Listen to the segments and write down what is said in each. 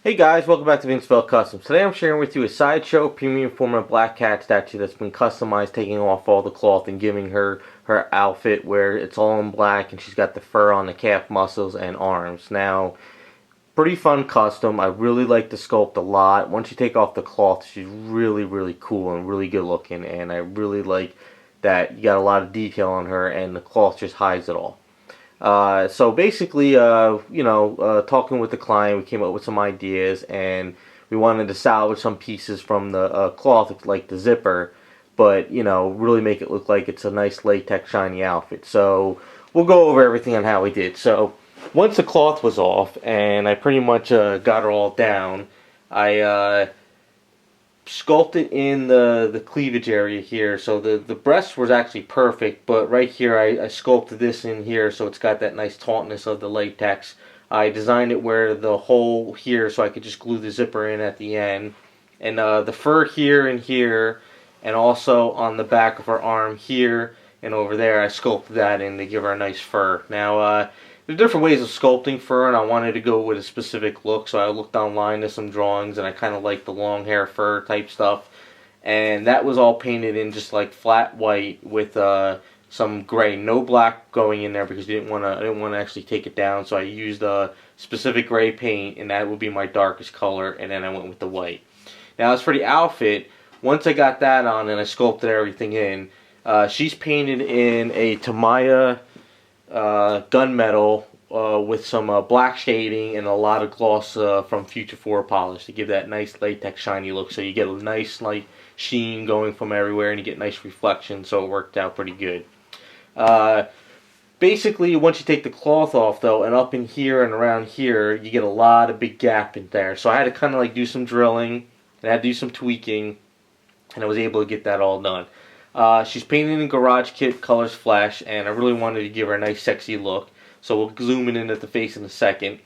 Hey guys, welcome back to Vince-Vell Customs. Today I'm sharing with you a Sideshow premium format BlackCat statue that's been customized, taking off all the cloth and giving her her outfit where it's all in black and she's got the fur on the calf muscles and arms. Now, pretty fun custom. I really like the sculpt a lot. Once you take off the cloth, she's really cool and really good looking, and I really like that you got a lot of detail on her and the cloth just hides it all. So basically, talking with the client, we came up with some ideas, and we wanted to salvage some pieces from the cloth, like the zipper, but really make it look like it's a nice latex shiny outfit. So we'll go over everything on how we did. So once the cloth was off, and I pretty much got her all down, I sculpted in the cleavage area here. So the breast was actually perfect, but right here I sculpted this in here so it's got that nice tautness of the latex. I designed it where the hole here so I could just glue the zipper in at the end. And the fur here and here, and also on the back of her arm here and over there, I sculpted that in to give her a nice fur. Now, there's different ways of sculpting fur, and I wanted to go with a specific look, so I looked online to some drawings, and I kind of like the long hair fur type stuff. And that was all painted in just like flat white with some gray, no black going in there because I didn't want to actually take it down. So I used a specific gray paint, and that would be my darkest color, and then I went with the white. Now as for the outfit, once I got that on and I sculpted everything in, she's painted in a Tamiya gunmetal with some black shading and a lot of gloss from Future 4 polish to give that nice latex shiny look. So you get a nice light sheen going from everywhere and you get nice reflection, so it worked out pretty good. Basically, once you take the cloth off though, and up in here and around here, you get a lot of big gap in there. So I had to kind of like do some drilling and I had to do some tweaking, and I was able to get that all done. She's painted in Garage Kit Colors Flash, and I really wanted to give her a nice sexy look. So we'll zoom in at the face in a second.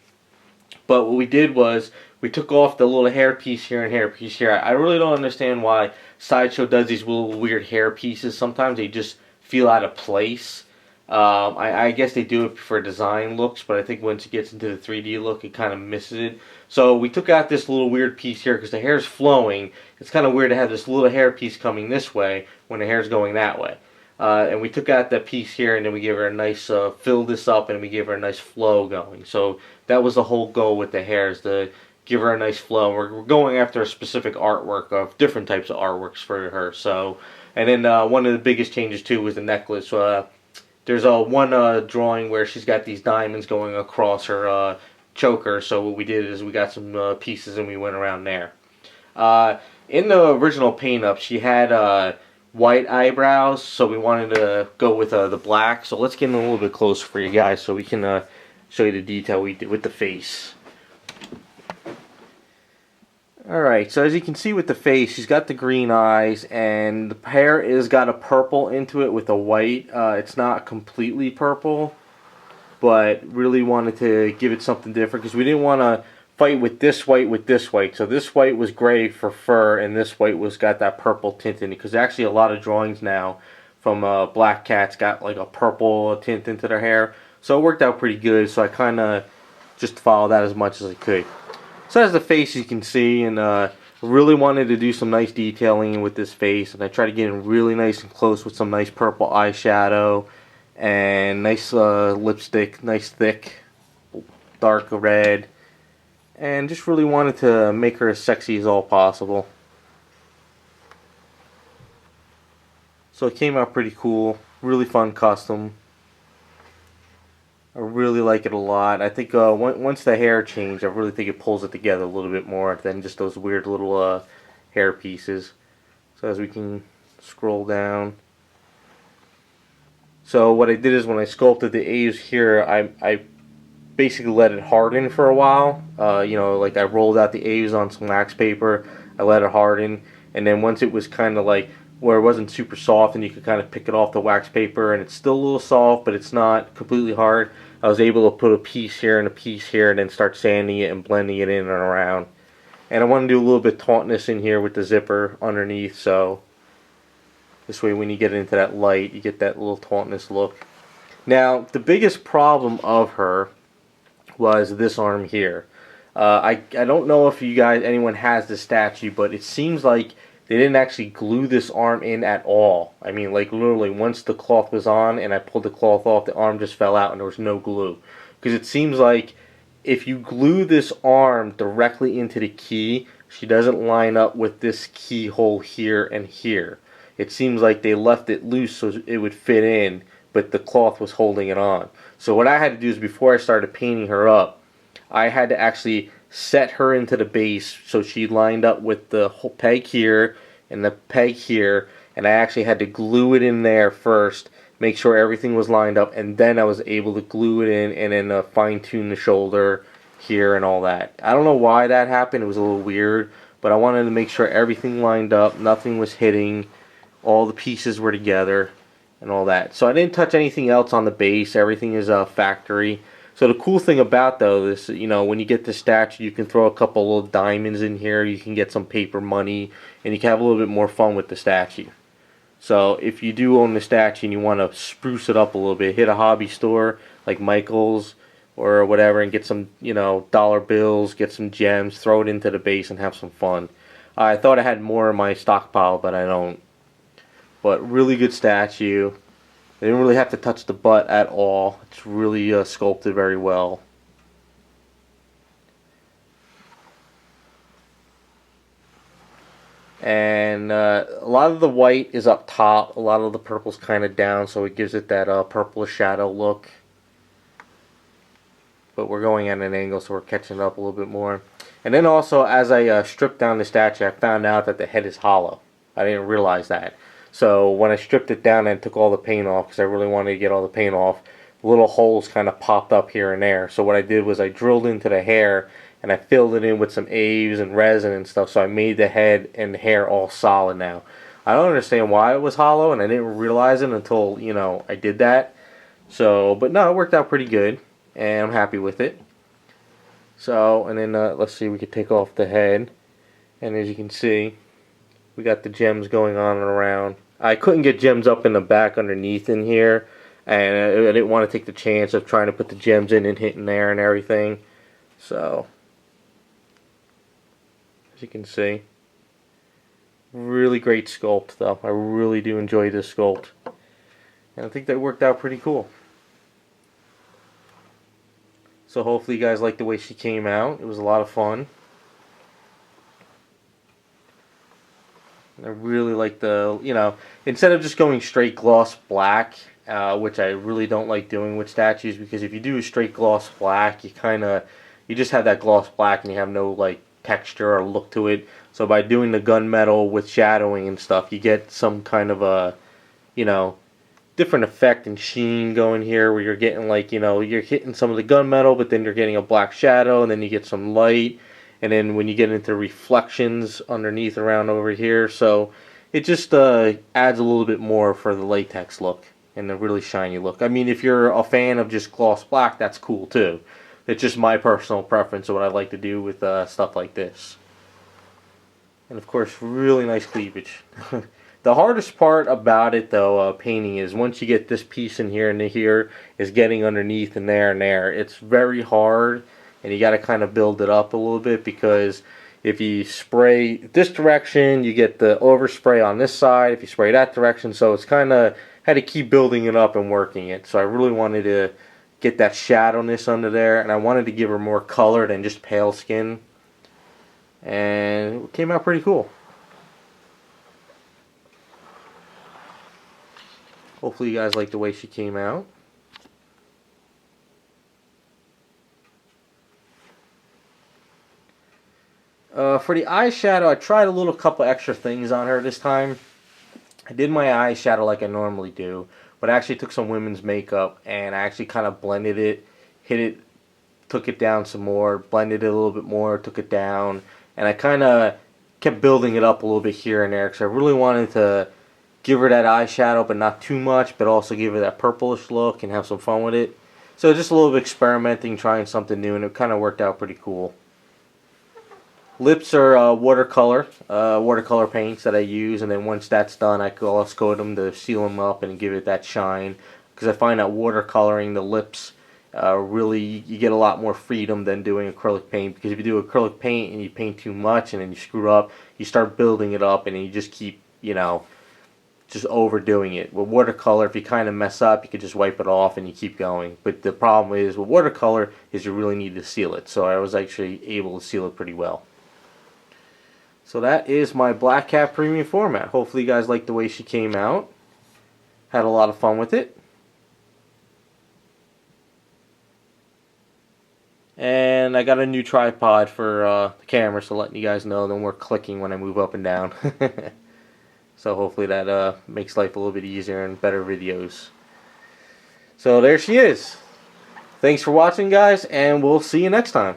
But what we did was we took off the little hair piece here and hair piece here. I really don't understand why Sideshow does these little weird hair pieces. Sometimes they just feel out of place. I guess they do it for design looks, but I think once it gets into the 3D look, it kind of misses it. So we took out this little weird piece here because the hair is flowing. It's kind of weird to have this little hair piece coming this way when the hair is going that way. And we took out that piece here, and then we gave her a nice, fill this up, and we gave her a nice flow going. So that was the whole goal with the hair, is to give her a nice flow. We're going after a specific artwork of different types of artworks for her. So, and then one of the biggest changes too was the necklace. There's one drawing where she's got these diamonds going across her choker. So what we did is we got some pieces and we went around there. In the original paint up, she had white eyebrows, so we wanted to go with the black. So let's get in a little bit closer for you guys so we can show you the detail we did with the face. Alright, so as you can see with the face, she's got the green eyes, and the hair is got a purple into it with a white. It's not completely purple, but really wanted to give it something different because we didn't want to fight with this white with this white. So this white was gray for fur, and this white was got that purple tint in it, because actually a lot of drawings now from BlackCat's got like a purple tint into their hair. So it worked out pretty good, so I kind of just followed that as much as I could. So that's the face, you can see, and really wanted to do some nice detailing with this face, and I tried to get in really nice and close with some nice purple eyeshadow and nice lipstick, nice thick dark red, and just really wanted to make her as sexy as all possible. So it came out pretty cool, really fun custom. I really like it a lot. I think once the hair changed, I really think it pulls it together a little bit more than just those weird little hair pieces. So as we can scroll down. So what I did is when I sculpted the A's here, I basically let it harden for a while. Like I rolled out the A's on some wax paper. I let it harden. And then once it was kind of like where it wasn't super soft and you could kind of pick it off the wax paper and it's still a little soft but it's not completely hard, I was able to put a piece here and a piece here and then start sanding it and blending it in and around. And I want to do a little bit of tautness in here with the zipper underneath, so this way when you get into that light you get that little tautness look. Now the biggest problem of her was this arm here. I don't know if anyone has this statue, but it seems like they didn't actually glue this arm in at all. I mean, like literally, once the cloth was on and I pulled the cloth off, the arm just fell out and there was no glue. Because it seems like if you glue this arm directly into the key, she doesn't line up with this keyhole here and here. It seems like they left it loose so it would fit in, but the cloth was holding it on. So what I had to do is before I started painting her up, I had to actually set her into the base so she lined up with the whole peg here and the peg here, and I actually had to glue it in there first, make sure everything was lined up, and then I was able to glue it in and then fine-tune the shoulder here and all that. I don't know why that happened. It was a little weird, but I wanted to make sure everything lined up, nothing was hitting, all the pieces were together and all that. So I didn't touch anything else on the base. Everything is factory. So the cool thing about though is, you know, when you get this statue, you can throw a couple little diamonds in here, you can get some paper money, and you can have a little bit more fun with the statue. So if you do own the statue and you want to spruce it up a little bit, hit a hobby store like Michael's or whatever and get some, you know, dollar bills, get some gems, throw it into the base and have some fun. I thought I had more in my stockpile, but I don't. But really good statue. They didn't really have to touch the butt at all. It's really sculpted very well. And a lot of the white is up top. A lot of the purple's kind of down, so it gives it that purplish shadow look. But we're going at an angle, so we're catching it up a little bit more. And then also, as I stripped down the statue, I found out that the head is hollow. I didn't realize that. So when I stripped it down and took all the paint off, because I really wanted to get all the paint off, little holes kind of popped up here and there. So what I did was I drilled into the hair and I filled it in with some Aves and resin and stuff, so I made the head and the hair all solid now. I don't understand why it was hollow, and I didn't realize it until, you know, I did that. So, but no, it worked out pretty good, and I'm happy with it. So, and then let's see, we could take off the head, and as you can see, we got the gems going on and around. I couldn't get gems up in the back underneath in here, and I didn't want to take the chance of trying to put the gems in and hitting there and everything. So, as you can see, really great sculpt though. I really do enjoy this sculpt, and I think that worked out pretty cool. So hopefully you guys like the way she came out. It was a lot of fun. I really like the, you know, instead of just going straight gloss black, which I really don't like doing with statues, because if you do a straight gloss black, you just have that gloss black and you have no like texture or look to it. So by doing the gunmetal with shadowing and stuff, you get some kind of a, you know, different effect and sheen going here, where you're getting like, you know, you're hitting some of the gunmetal, but then you're getting a black shadow, and then you get some light. And then when you get into reflections underneath around over here, so it just adds a little bit more for the latex look and the really shiny look. I mean, if you're a fan of just gloss black, that's cool too. It's just my personal preference of what I like to do with stuff like this. And of course, really nice cleavage. The hardest part about it though, painting, is once you get this piece in here and here, is getting underneath and there and there. It's very hard. And you got to kind of build it up a little bit, because if you spray this direction, you get the overspray on this side. If you spray that direction, so it's kind of had to keep building it up and working it. So I really wanted to get that shadowness under there, and I wanted to give her more color than just pale skin. And it came out pretty cool. Hopefully you guys like the way she came out. For the eyeshadow, I tried a couple extra things on her this time. I did my eyeshadow like I normally do, but I actually took some women's makeup and I actually kind of blended it, hit it, took it down some more, blended it a little bit more, took it down, and I kind of kept building it up a little bit here and there, because I really wanted to give her that eyeshadow, but not too much, but also give her that purplish look and have some fun with it. So just a little bit experimenting, trying something new, and it kind of worked out pretty cool. Lips are watercolor paints that I use, and then once that's done, I gloss coat them to seal them up and give it that shine. Because I find that watercoloring the lips really you get a lot more freedom than doing acrylic paint, because if you do acrylic paint and you paint too much and then you screw up, you start building it up and then you just keep, just overdoing it. With watercolor, if you kind of mess up, you can just wipe it off and you keep going. But the problem is with watercolor is you really need to seal it. So I was actually able to seal it pretty well. So that is my BlackCat premium format. Hopefully you guys liked the way she came out. Had a lot of fun with it. And I got a new tripod for the camera, so letting you guys know no more clicking when I move up and down. So hopefully that makes life a little bit easier and better videos. So there she is. Thanks for watching, guys, and we'll see you next time.